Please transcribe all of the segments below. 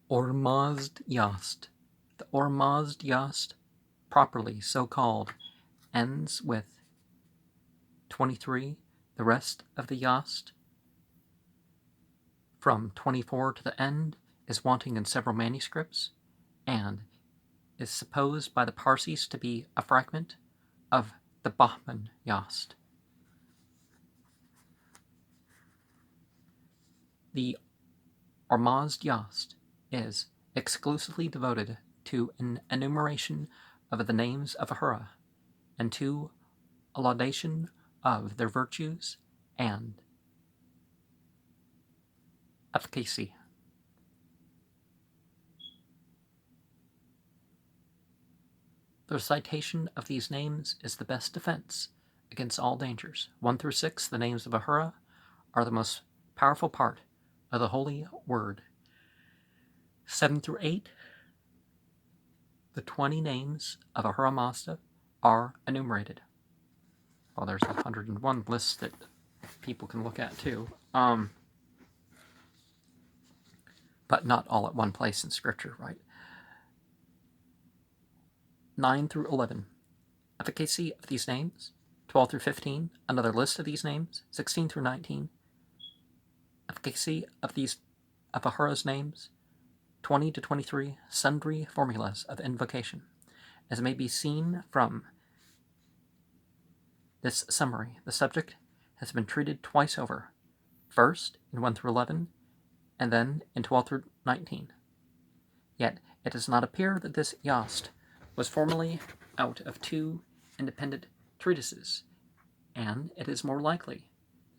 Ormazd Yast. The Ormazd Yast, properly so called, ends with 23. The rest of the Yast, from 24 to the end, is wanting in several manuscripts, and is supposed by the Parsis to be a fragment of the Bahman Yast. The Ormazd Yast is exclusively devoted to an enumeration of the names of Ahura, and to a laudation of their virtues and efficacy. The recitation of these names is the best defense against all dangers. 1 through 6, the names of Ahura, are the most powerful part of the holy word. 7 through 8, the 20 names of Ahura Mazda are enumerated. Well, there's 101 lists that people can look at too, but not all at one place in Scripture, right? 9 through 11, efficacy of these names. 12 through 15, another list of these names. 16 through 19, efficacy of Ahura's names. 20 to 23, sundry formulas of invocation. As may be seen from this summary, the subject has been treated twice over, first in 1 through 11, and then in 12 through 19. Yet it does not appear that this Yast was formerly out of two independent treatises, and it is more likely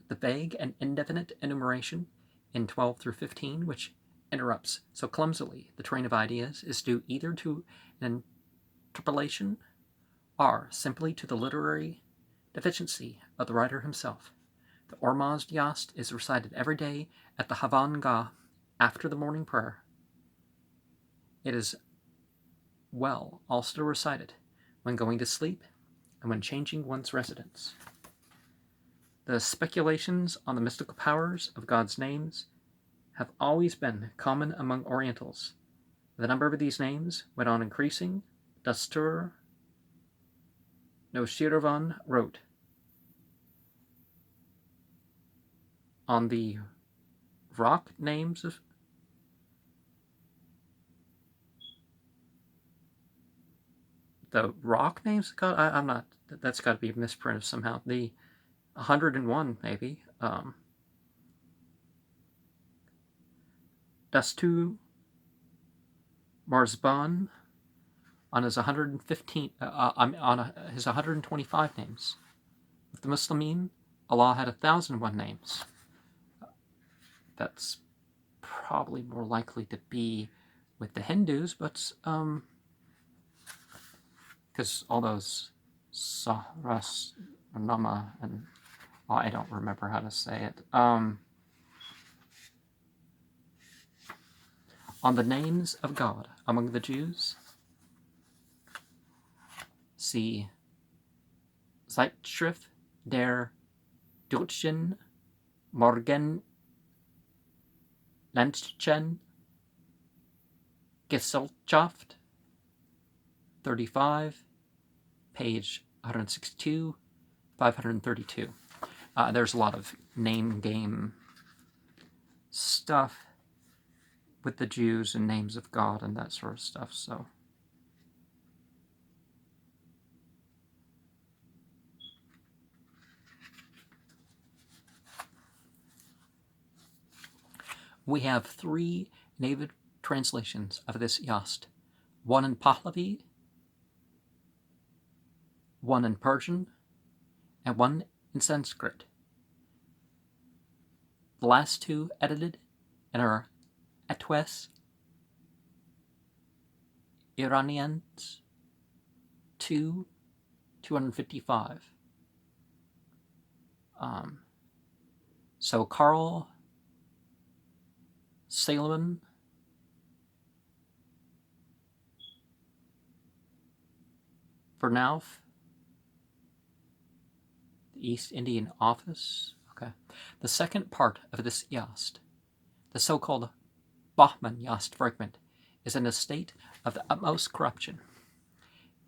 that the vague and indefinite enumeration in 12 through 15, which interrupts so clumsily the train of ideas, is due either to an interpolation or simply to the literary deficiency of the writer himself. The Ormazd Yast is recited every day at the Havan Gah after the morning prayer. It is well also to recite it when going to sleep and when changing one's residence. The speculations on the mystical powers of God's names have always been common among Orientals. The number of these names went on increasing. Dastur Noshirvan wrote, on the rock names of the rock names of God? I'm not, that's got to be a misprint somehow. The 101, maybe. Dastu Marzban on his 115, his 125 names. With the Muslimin, Allah had 1,001 names. That's probably more likely to be with the Hindus, but because all those Sahras, Nama, and I don't remember how to say it. On the names of God among the Jews, see Zeitschrift der Deutschen Morgen Landschen Gesellschaft, 35, page 162, 532. There's a lot of name game stuff with the Jews and names of God and that sort of stuff, so. We have 3 native translations of this Yast. One in Pahlavi, one in Persian, and one in Sanskrit. The last 2 edited in our Etwes Iranians 255. So Carl Salomon Vernauf, the East Indian Office. Okay. The second part of this Yast, the so-called Bahman Yast fragment is in a state of the utmost corruption.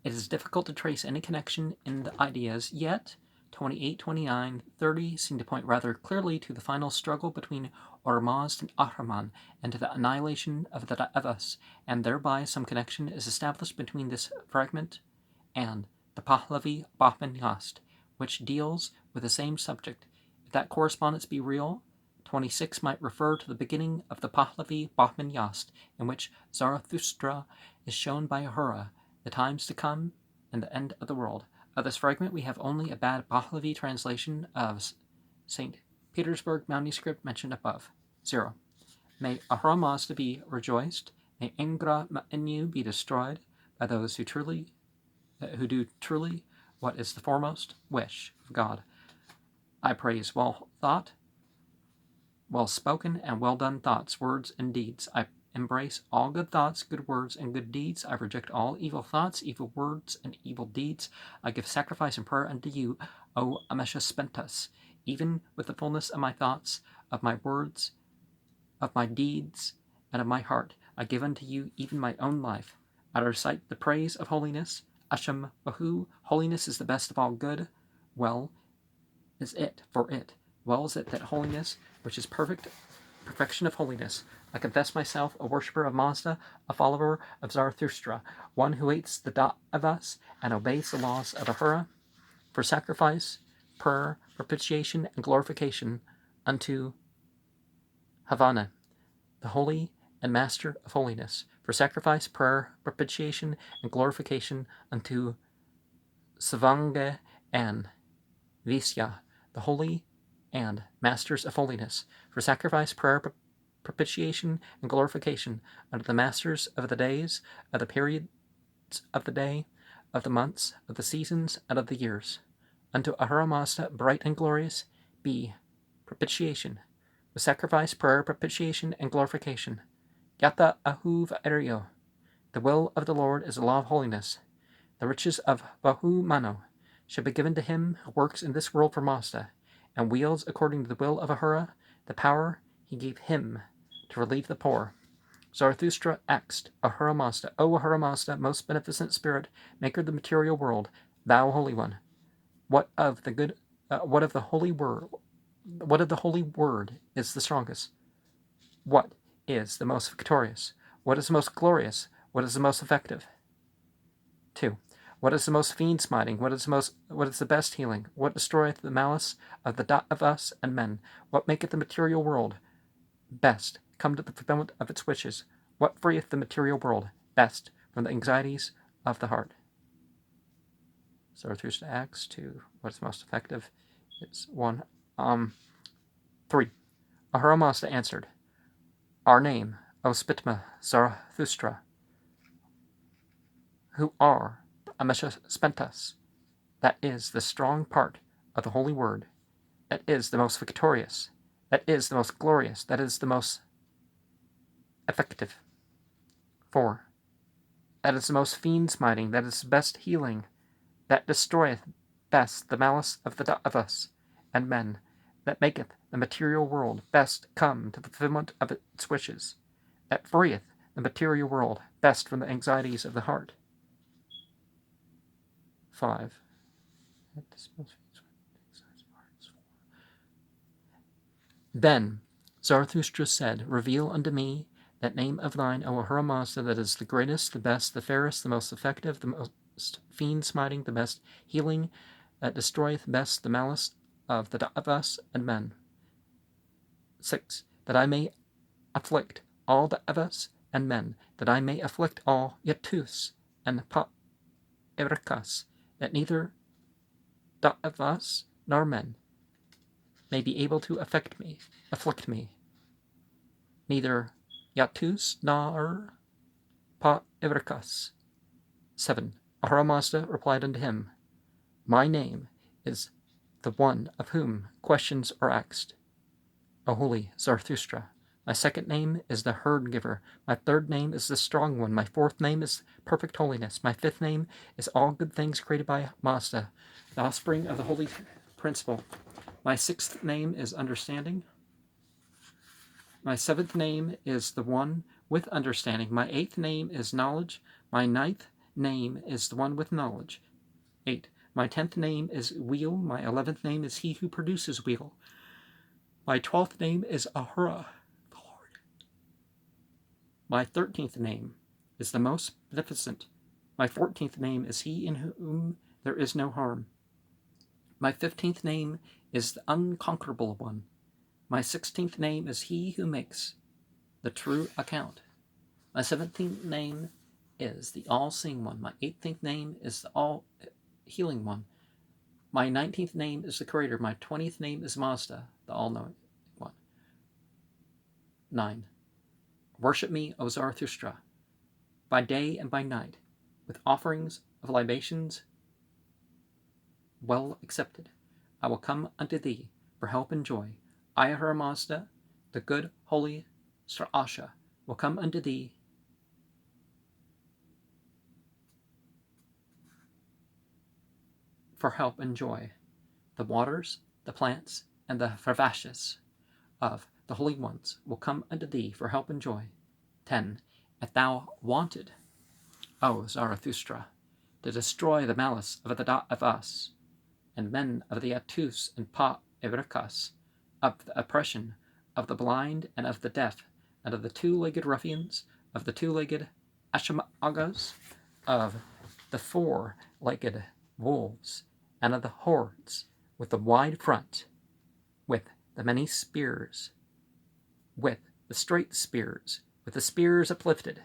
It is difficult to trace any connection in the ideas, yet 28, 29, 30 seem to point rather clearly to the final struggle between Ormazd and Ahriman, and to the annihilation of the Yasts, and thereby some connection is established between this fragment and the Pahlavi Bahman Yast, which deals with the same subject. If that correspondence be real, 26 might refer to the beginning of the Pahlavi Bahman Yast, in which Zarathustra is shown by Ahura, the times to come, and the end of the world. Of this fragment we have only a bad Pahlavi translation of St. Petersburg manuscript mentioned above. 0. May Ahura Mazda be rejoiced, may Ingra Ma'inu be destroyed by those who do truly what is the foremost wish of God. I praise well thought, well spoken, and well done thoughts, words, and deeds. I embrace all good thoughts, good words, and good deeds. I reject all evil thoughts, evil words, and evil deeds. I give sacrifice and prayer unto you, O Ameshaspentas, even with the fullness of my thoughts, of my words, of my deeds, and of my heart. I give unto you even my own life. I recite the praise of holiness. Asham Bahu, holiness is the best of all good. Well is it for it. Well is it that holiness, which is perfection of holiness. I confess myself a worshipper of Mazda, a follower of Zarathustra, one who hates the Da'avas and obeys the laws of Ahura, for sacrifice, prayer, propitiation, and glorification unto Havana, the holy and master of holiness, for sacrifice, prayer, propitiation, and glorification unto Savanga and Visya, the holy and masters of holiness, for sacrifice, prayer, propitiation, and glorification unto the masters of the days, of the periods of the day, of the months, of the seasons, and of the years. Unto Ahura Mazda, bright and glorious, be propitiation, with sacrifice, prayer, propitiation, and glorification. Yata Ahuv Erio. The will of the Lord is the law of holiness. The riches of Bahu Mano shall be given to him who works in this world for Mazda, and wields according to the will of Ahura the power he gave him to relieve the poor. Zarathustra asked Ahura Mazda, O Ahura Mazda, most beneficent spirit, maker of the material world, thou holy one, what of the holy word is the strongest? What is the most victorious? What is the most glorious? What is the most effective? 2. What is the most fiend smiting? What is the best healing? What destroyeth the malice of the Da'avas and men? What maketh the material world best come to the fulfillment of its wishes? What freeth the material world best from the anxieties of the heart? Zarathustra asks to what is most effective. It's 1. 3. Ahura Mazda answered, Our name, O Spitma Zarathustra, who are Ameshaspentas, that is the strong part of the holy word, that is the most victorious, that is the most glorious, that is the most effective. 4. That is the most fiend smiting, that is the best healing, that destroyeth best the malice of the Da'avas and men, that maketh the material world best come to the fulfillment of its wishes, that freeth the material world best from the anxieties of the heart. 5. Then Zarathustra said, Reveal unto me that name of thine, O Ahura Mazda, that is the greatest, the best, the fairest, the most effective, the most fiend-smiting, the best healing, that destroyeth best the malice of the Da'avas and men. 6. That I may afflict all Da'avas and men, that I may afflict all Yasts and Pa'irikas, that neither Da'avas nor men may be able to afflict me, neither Yatus nor Pa'irikas. 7. Ahura Mazda replied unto him, My name is the one of whom questions are asked, O holy Zarathustra. My second name is the herd giver. My third name is the strong one. My fourth name is perfect holiness. My fifth name is all good things created by Mazda, the offspring of the holy principle. My sixth name is understanding. My 7th name is the one with understanding. My 8th name is knowledge. My 9th name is the one with knowledge. 8. My 10th name is wheel. My 11th name is he who produces wheel. My 12th name is Ahura, the Lord. My 13th name is the most beneficent. My 14th name is he in whom there is no harm. My 15th name is the unconquerable one. My 16th name is he who makes the true account. My 17th name is the all-seeing one. My 18th name is the all-healing one. My 19th name is the Creator. My 20th name is Mazda, the all-knowing one. 9. Worship me, O Zarathustra, by day and by night, with offerings of libations well accepted. I will come unto thee for help and joy. I, Ormazd, the good, holy Sirozahs, will come unto thee for help and joy. The waters, the plants, and the Farvashas of the holy ones will come unto thee for help and joy. 10. If thou wanted, O Zarathustra, to destroy the malice of us, and men of the Yasts and Pa-Evrikas, of the oppression of the blind and of the deaf, and of the two-legged ruffians, of the two-legged Ashamagas, of the four-legged wolves, and of the hordes, with the wide front, with the many spears, with the straight spears, with the spears uplifted,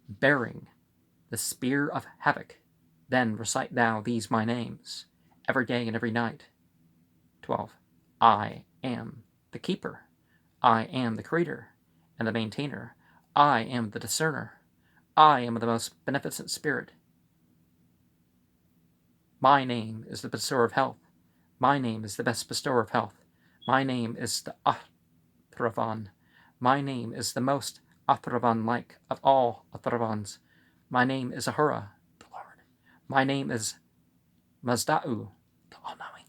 bearing the spear of havoc, then recite thou these my names, every day and every night. 12. I am the keeper. I am the creator and the maintainer. I am the discerner. I am the most beneficent spirit. My name is the bestower of health. My name is the best bestower of health. My name is the Athravan. My name is the most Athravan-like of all Athravans. My name is Ahura, the Lord. My name is Mazda'u, the all-knowing.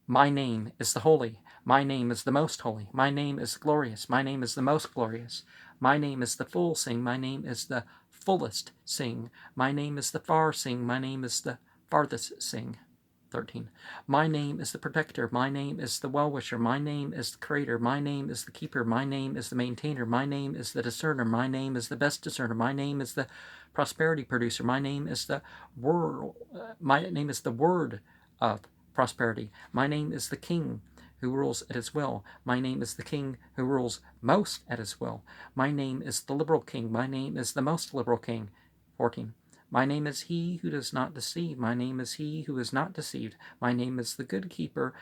My name is the holy. My name is the most holy. My name is glorious. My name is the most glorious. My name is the full sing. My name is the fullest sing. My name is the far sing. My name is the farthest sing. 13. My name is the protector. My name is the well-wisher. My name is the creator. My name is the keeper. My name is the maintainer. My name is the discerner. My name is the best discerner. My name is the prosperity producer. My name is the world. My name is the word of prosperity. My name is the king who rules at his will. My name is the king who rules most at his will. My name is the liberal king. My name is the most liberal king. 14. My name is he who does not deceive. My name is he who is not deceived. My name is the good keeper.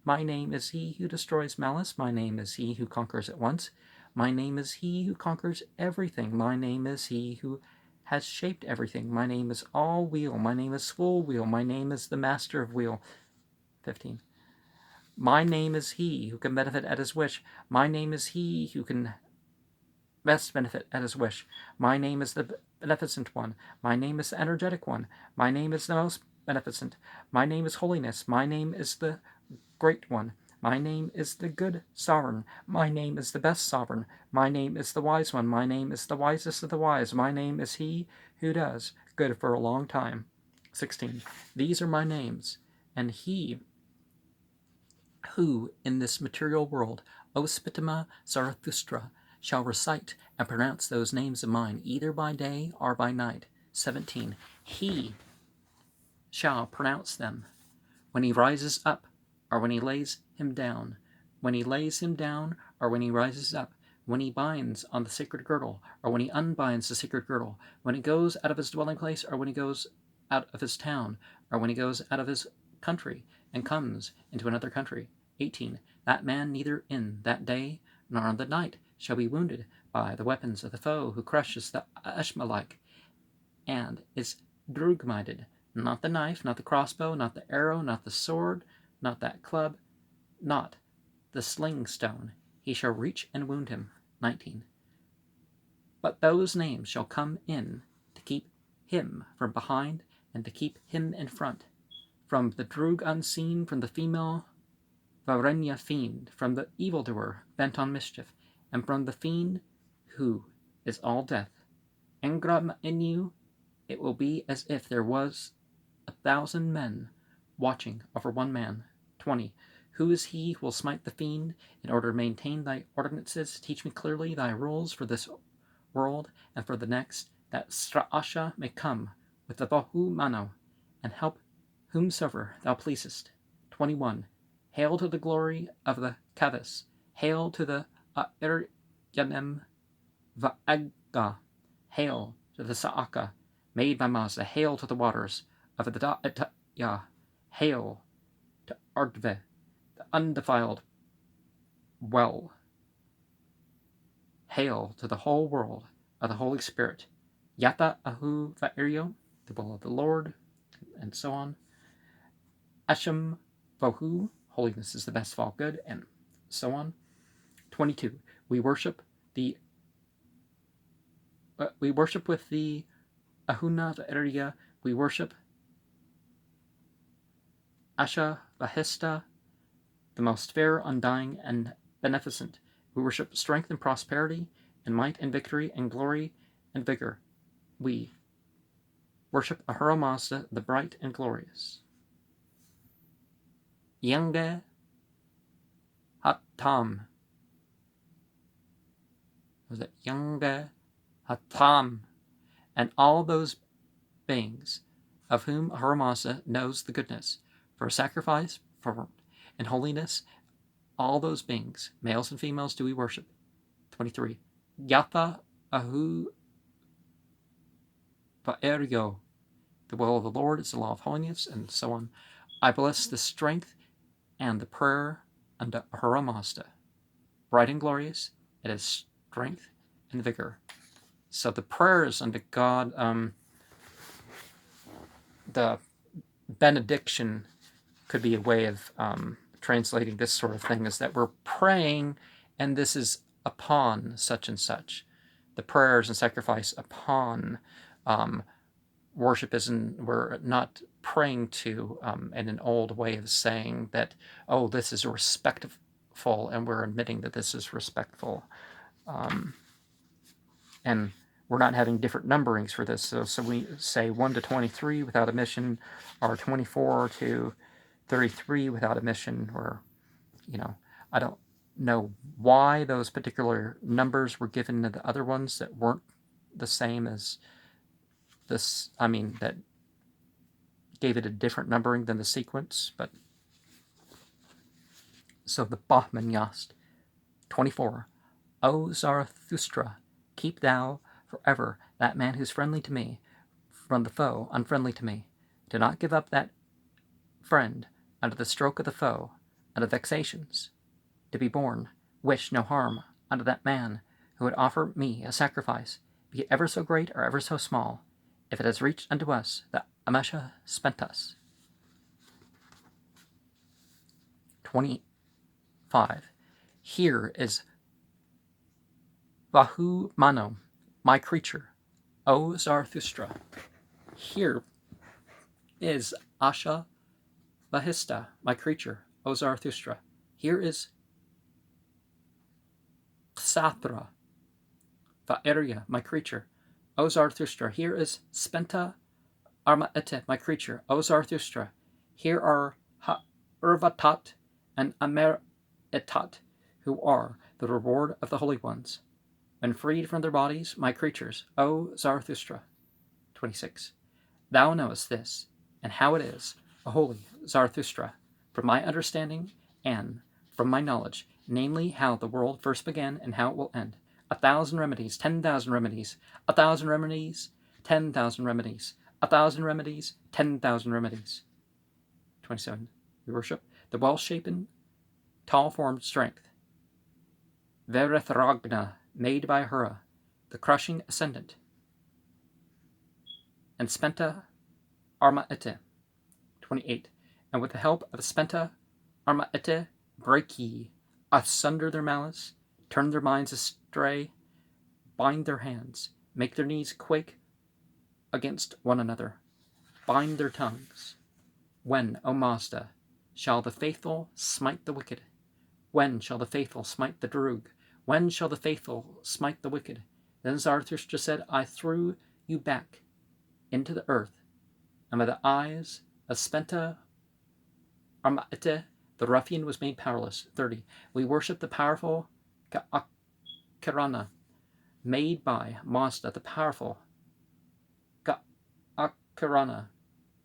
My name is he who destroys malice. My name is he who conquers at once. My name is he who conquers everything. My name is he who has shaped everything. My name is all wheel. My name is full wheel. My name is the master of wheel. 15. My name is he who can benefit at his wish. My name is he who can best benefit at his wish. My name is the beneficent one. My name is the energetic one. My name is the most beneficent. My name is holiness. My name is the great one. My name is the good sovereign. My name is the best sovereign. My name is the wise one. My name is the wisest of the wise. My name is he who does good for a long time. 16. These are my names, and he who in this material world, O Spitama Zarathustra, shall recite and pronounce those names of mine, either by day or by night. 17. He shall pronounce them when he rises up, or when he lays him down, when he lays him down, or when he rises up, when he binds on the sacred girdle, or when he unbinds the sacred girdle, when he goes out of his dwelling place, or when he goes out of his town, or when he goes out of his country and comes into another country. 18. That man neither in that day nor on the night shall be wounded by the weapons of the foe who crushes the Ashmalike and is drug-minded. Not the knife, not the crossbow, not the arrow, not the sword, not that club, not the sling stone. He shall reach and wound him. 19. But those names shall come in to keep him from behind and to keep him in front, from the drug unseen, from the female Varenya fiend, from the evildoer bent on mischief, and from the fiend who is all death. Engram in you, it will be as if there was 1,000 men watching over one man. 20. Who is he who will smite the fiend in order to maintain thy ordinances? Teach me clearly thy rules for this world and for the next, that Sirozahs may come with the Bahu Mano and help whomsoever thou pleasest. 21. Hail to the glory of the Kavis. Hail to the Yanem Va'agga. Hail to the Sa'aka, made by Mazda. Hail to the waters of the Da'etya. Hail to Ardve, the undefiled well. Hail to the whole world of the Holy Spirit. Yata Ahu Va'irio, the will of the Lord, and so on. Ashem Vohu, holiness is the best of all good, and so on. 22. We worship with the Ahuna Va'iria. We worship Asha Vahista, the most fair, undying, and beneficent. We worship strength and prosperity, and might and victory, and glory and vigor. We worship Ahura Mazda, the bright and glorious. Yange Hatam. Was it Yange Hatam? And all those beings of whom Ahura Mazda knows the goodness, for a sacrifice, for in holiness, all those beings, males and females, do we worship. 23. Yatha Ahu Va'eryo. The will of the Lord is the law of holiness, and so on. I bless the strength and the prayer unto Ahura Mazda. Bright and glorious, it is strength and vigor. So the prayers unto God, the benediction could be a way of translating this sort of thing, is that we're praying and this is upon such and such. The prayers and sacrifice upon worship we're not praying to in an old way of saying that, oh, this is respectful, and we're admitting that this is respectful. And we're not having different numberings for this. So we say 1 to 23 without omission, or 24 to 33 without omission, or, I don't know why those particular numbers were given to the other ones that weren't the same as this. That gave it a different numbering than the sequence. But so the Ormazd Yast. 24. O Zarathustra, keep thou forever that man who's friendly to me from the foe unfriendly to me. Do not give up that friend under the stroke of the foe, under vexations. To be born, wish no harm unto that man who would offer me a sacrifice, be it ever so great or ever so small, if it has reached unto us the Amesha Spentas. 25. Here is Bahu Mano, my creature, O Zarathustra. Here is Asha Vahista, my creature, O Zarathustra. Here is Ksatra Va'iria, my creature, O Zarathustra. Here is Spenta Armaete, my creature, O Zarathustra. Here are Ha'urvatat and Ameretat, who are the reward of the holy ones. When freed from their bodies, my creatures, O Zarathustra. 26. Thou knowest this, and how it is, O holy Zarathustra, from my understanding and from my knowledge, namely how the world first began and how it will end. 1,000 remedies, 10,000 remedies, 1,000 remedies, 10,000 remedies, 1,000 remedies, 10,000 remedies. 27. We worship the well-shapen, tall-formed strength. Verethragna, made by Ahura, the crushing ascendant. And Spenta Armaete. 28. And with the help of Spenta Armaete, break ye asunder their malice, turn their minds astray, bind their hands, make their knees quake against one another, bind their tongues. When, O Mazda, shall the faithful smite the wicked? When shall the faithful smite the Drug? When shall the faithful smite the wicked? Then Zarathustra said, I threw you back into the earth, and by the eyes of Spenta Armaite, the ruffian was made powerless. 30. We worship the powerful Ka'akarana, made by Mazda, the powerful Ka'akarana,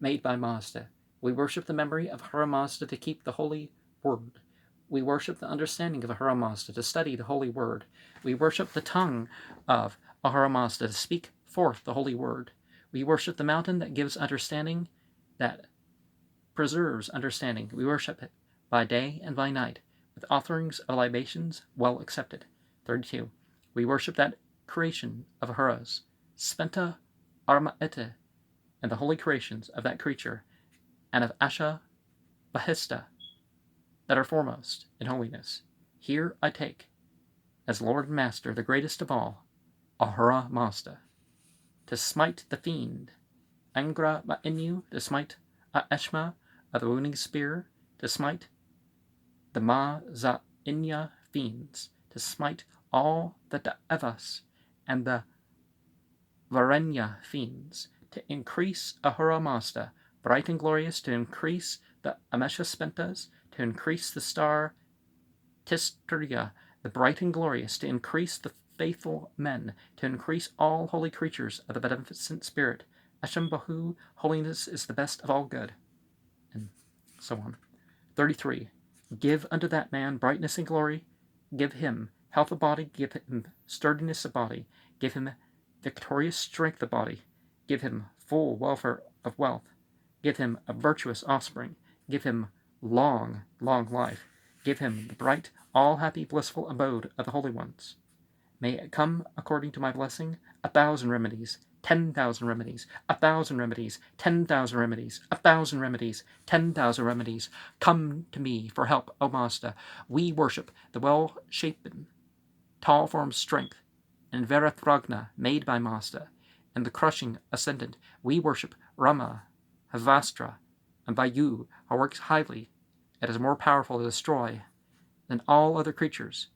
made by Mazda. We worship the memory of Ormazd to keep the holy word. We worship the understanding of Ormazd to study the holy word. We worship the tongue of Ormazd to speak forth the holy word. We worship the mountain that gives understanding, that preserves understanding. We worship it by day and by night, with offerings of libations well accepted. 32. We worship that creation of Ahura's, Spenta Armaete, and the holy creations of that creature, and of Asha Bahista, that are foremost in holiness. Here I take, as Lord and Master, the greatest of all, Ahura Mazda, to smite the fiend, Angra Ma'inu, to smite Eshma of the wounding spear, to smite the Ma'za'inya fiends, to smite all the Da'evas and the Varenya fiends, to increase Ahura Mazda, bright and glorious, to increase the Amesha Spentas, to increase the star Tistriya, the bright and glorious, to increase the faithful men, to increase all holy creatures of the beneficent spirit. Hashem Bahu, holiness is the best of all good. And so on. 33. Give unto that man brightness and glory. Give him health of body. Give him sturdiness of body. Give him victorious strength of body. Give him full welfare of wealth. Give him a virtuous offspring. Give him long, long life. Give him the bright, all-happy, blissful abode of the holy ones. May it come according to my blessing 1,000 remedies, 10,000 remedies, 1,000 remedies, 10,000 remedies, 1,000 remedies, 10,000 remedies. Come to me for help, O Mazda. We worship the well-shapen, tall-formed strength, and Verathragna made by Mazda, and the crushing ascendant. We worship Rama, Havastra, and Vayu, who works highly. It is more powerful to destroy than all other creatures.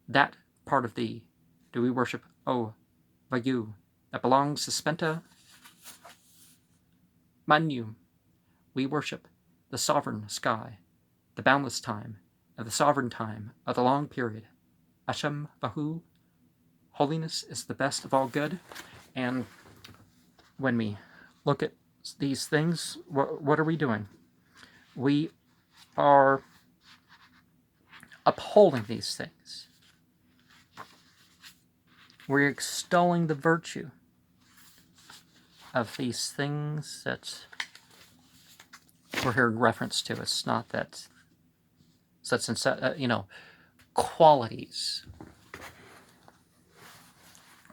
That part of thee do we worship, O Vayu, that belongs to Spenta Manu. We worship the sovereign sky, the boundless time, of the sovereign time of the long period. Hashem Vahu, holiness is the best of all good. And when we look at these things, what are we doing? We are upholding these things. We're extolling the virtue of these things that we're hearing reference to. It's not that such and qualities.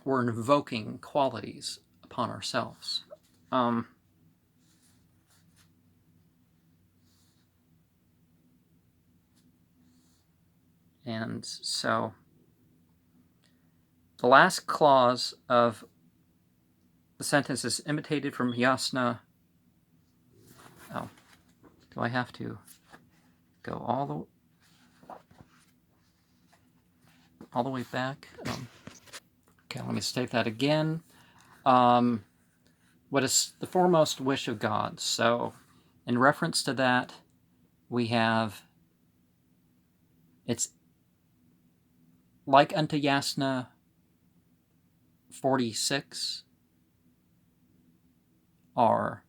We're invoking qualities upon ourselves. And so the last clause of the sentence is imitated from Yasna. Oh, do I have to go all the way back? Okay, let me state that again. What is the foremost wish of God? So, in reference to that, we have, it's like unto Yasna 46 or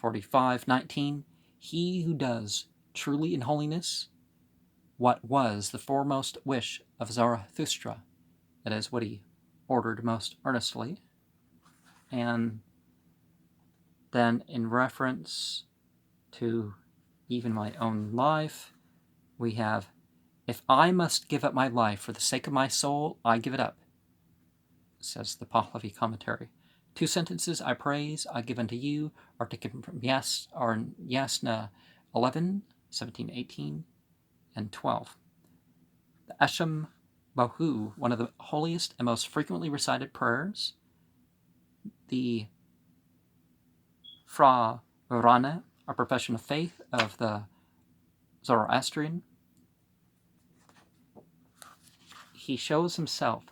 45:19. He who does truly in holiness what was the foremost wish of Zarathustra, that is what he ordered most earnestly. And then in reference to even my own life, we have, if I must give up my life for the sake of my soul, I give it up, says the Pahlavi commentary. 2 sentences I praise, I give unto you, are taken from Yasna 11, 17, 18, and 12. The Hashem Bahu, one of the holiest and most frequently recited prayers. The Fra Rana, a profession of faith of the Zoroastrian he shows himself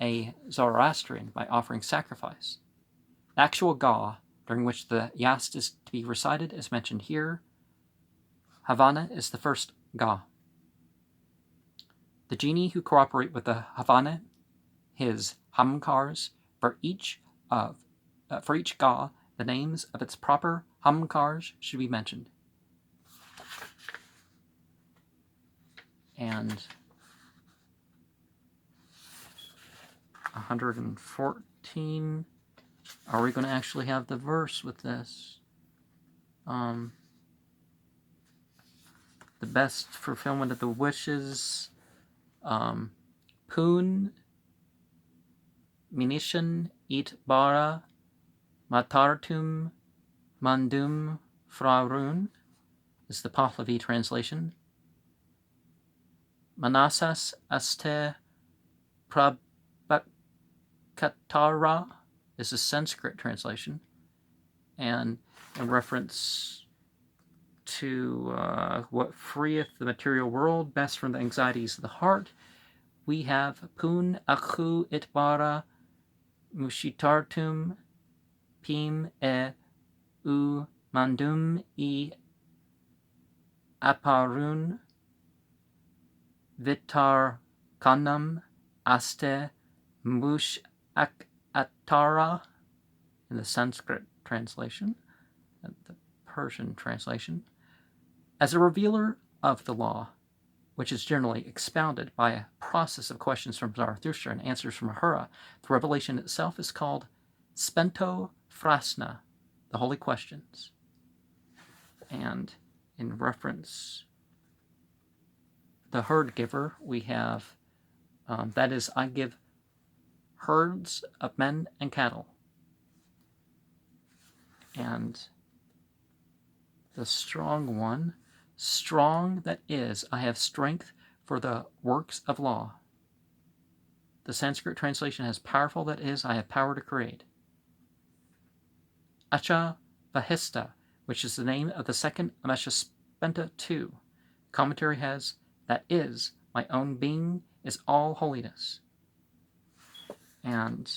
a Zoroastrian by offering sacrifice. The actual Ga, during which the Yast is to be recited, is mentioned here. Havana is the first Ga. The genii who cooperate with the Havana, his Hamkars, for each Ga, the names of its proper Hamkars should be mentioned. And 114. Are we going to actually have the verse with this? The best fulfillment of the wishes. Poon Minishan it bara matartum mandum fraurun is the Pahlavi translation. Manasas aste prabhakatara is the Sanskrit translation. And in reference to what freeth the material world best from the anxieties of the heart, we have Pun Akhu Itbara Mushitartum Pim U Mandum I Aparun Vitar Kanam Aste Mush Atara in the Sanskrit translation and the Persian translation. As a revealer of the law, which is generally expounded by a process of questions from Zarathustra and answers from Ahura, the revelation itself is called Spento Frasna, the Holy Questions. And in reference, the herd giver, we have, that is, I give herds of men and cattle. And the strong one, strong that is, I have strength for the works of law. The Sanskrit translation has powerful that is, I have power to create. Acha Vahista, which is the name of the second Ameshaspenta 2. Commentary has, that is, my own being is all holiness. And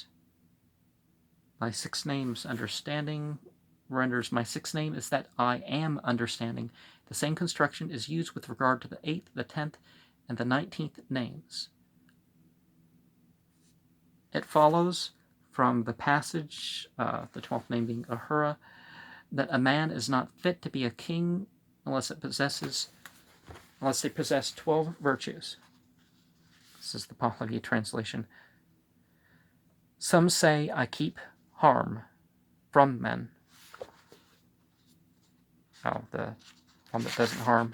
my six names, understanding, renders my sixth name is that I am understanding. The same construction is used with regard to the 8th, the 10th, and the 19th names. It follows from the passage, the 12th name being Ahura, that a man is not fit to be a king unless they possess 12 virtues. This is the Pahlavi translation. Some say I keep harm from men. Oh, the one that doesn't harm.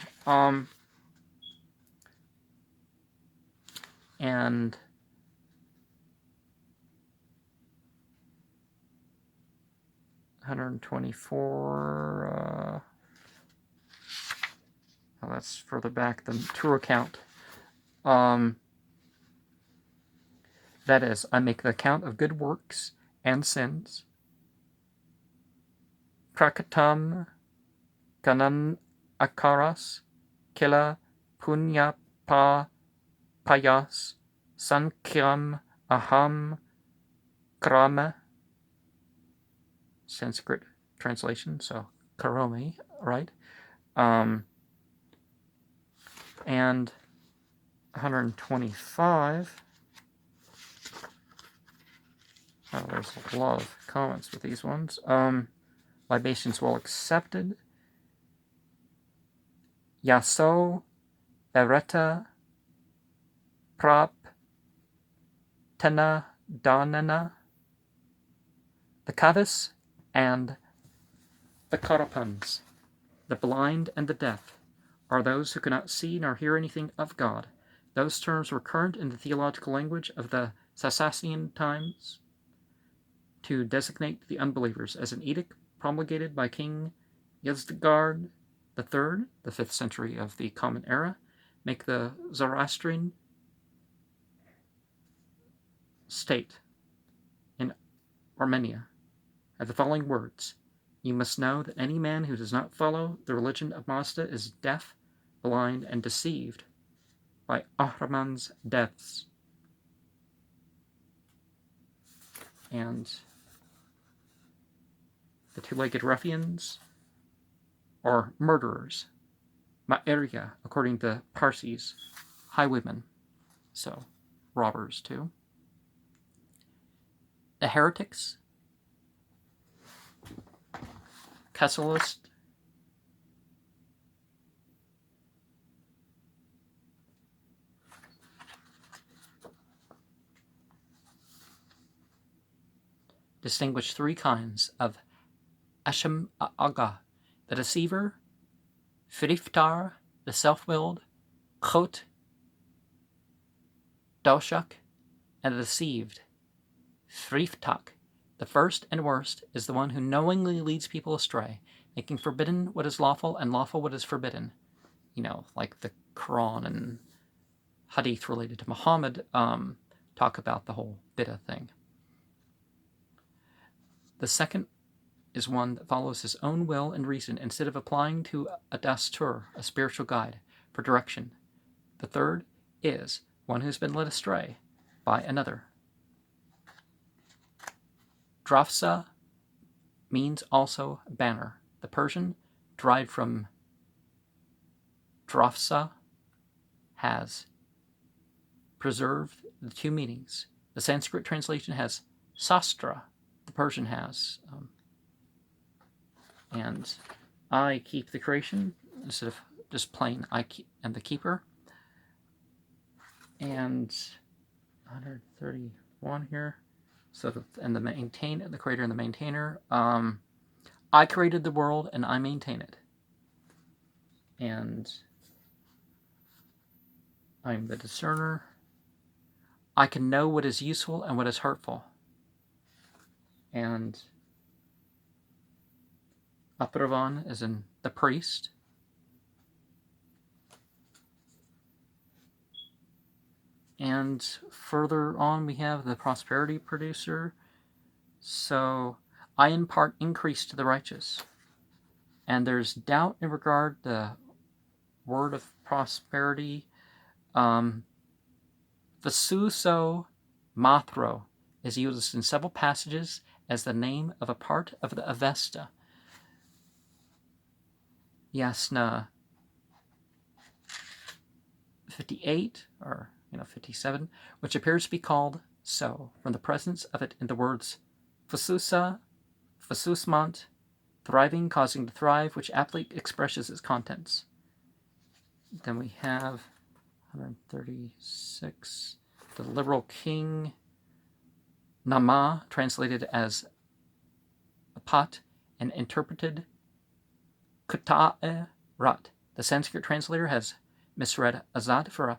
And $124. Oh, that's further back than true account. That is, I make the account of good works and sins. Prakatam kanan akaras kila punya pa payas sankyam aham krama. Sanskrit translation, so karomi, right? And 125. Oh, there's a lot of comments with these ones. Libations well accepted. Yaso, Ereta, Prap, Tena, Danana, the Kavis, and the Karapans, the blind and the deaf, are those who cannot see nor hear anything of God. Those terms were current in the theological language of the Sassanian times to designate the unbelievers, as an edict promulgated by King Yazdgard III, the 5th century of the Common Era, make the Zoroastrian state in Armenia had the following words: You must know that any man who does not follow the religion of Mazda is deaf, blind, and deceived. by Ormazd Yast. And the two-legged ruffians, or murderers. Ma'irya, according to Parsis, highwaymen, so robbers too. The heretics, Kesselist, distinguish three kinds of Ashem Aga, the deceiver, Firiftar, the self-willed, Chot, Doshak, and the deceived, Friftak. The first and worst is the one who knowingly leads people astray, making forbidden what is lawful and lawful what is forbidden. Like the Quran and Hadith related to Muhammad talk about the whole bid'ah thing. The second is one that follows his own will and reason instead of applying to a dastur, a spiritual guide, for direction. The third is one who's been led astray by another. Drafsa means also banner. The Persian, derived from drafsa, has preserved the two meanings. The Sanskrit translation has sastra, the Persian has. And I keep the creation instead of just plain I am the keeper. And 131 here. So and the creator and the maintainer. I created the world and I maintain it. And I'm the discerner. I can know what is useful and what is hurtful. And Apravan is in the priest. And further on we have the prosperity producer. So I impart increase to the righteous. And there's doubt in regard to the word of prosperity. Vasuso Mathro is used in several passages as the name of a part of the Avesta. Yasna 58, or 57, which appears to be called so, from the presence of it in the words Fasusa, Fasusmant, thriving, causing to thrive, which aptly expresses its contents. Then we have 136, the liberal king, Nama, translated as Apat, and interpreted Kuta'e Rat. The Sanskrit translator has misread Azad for a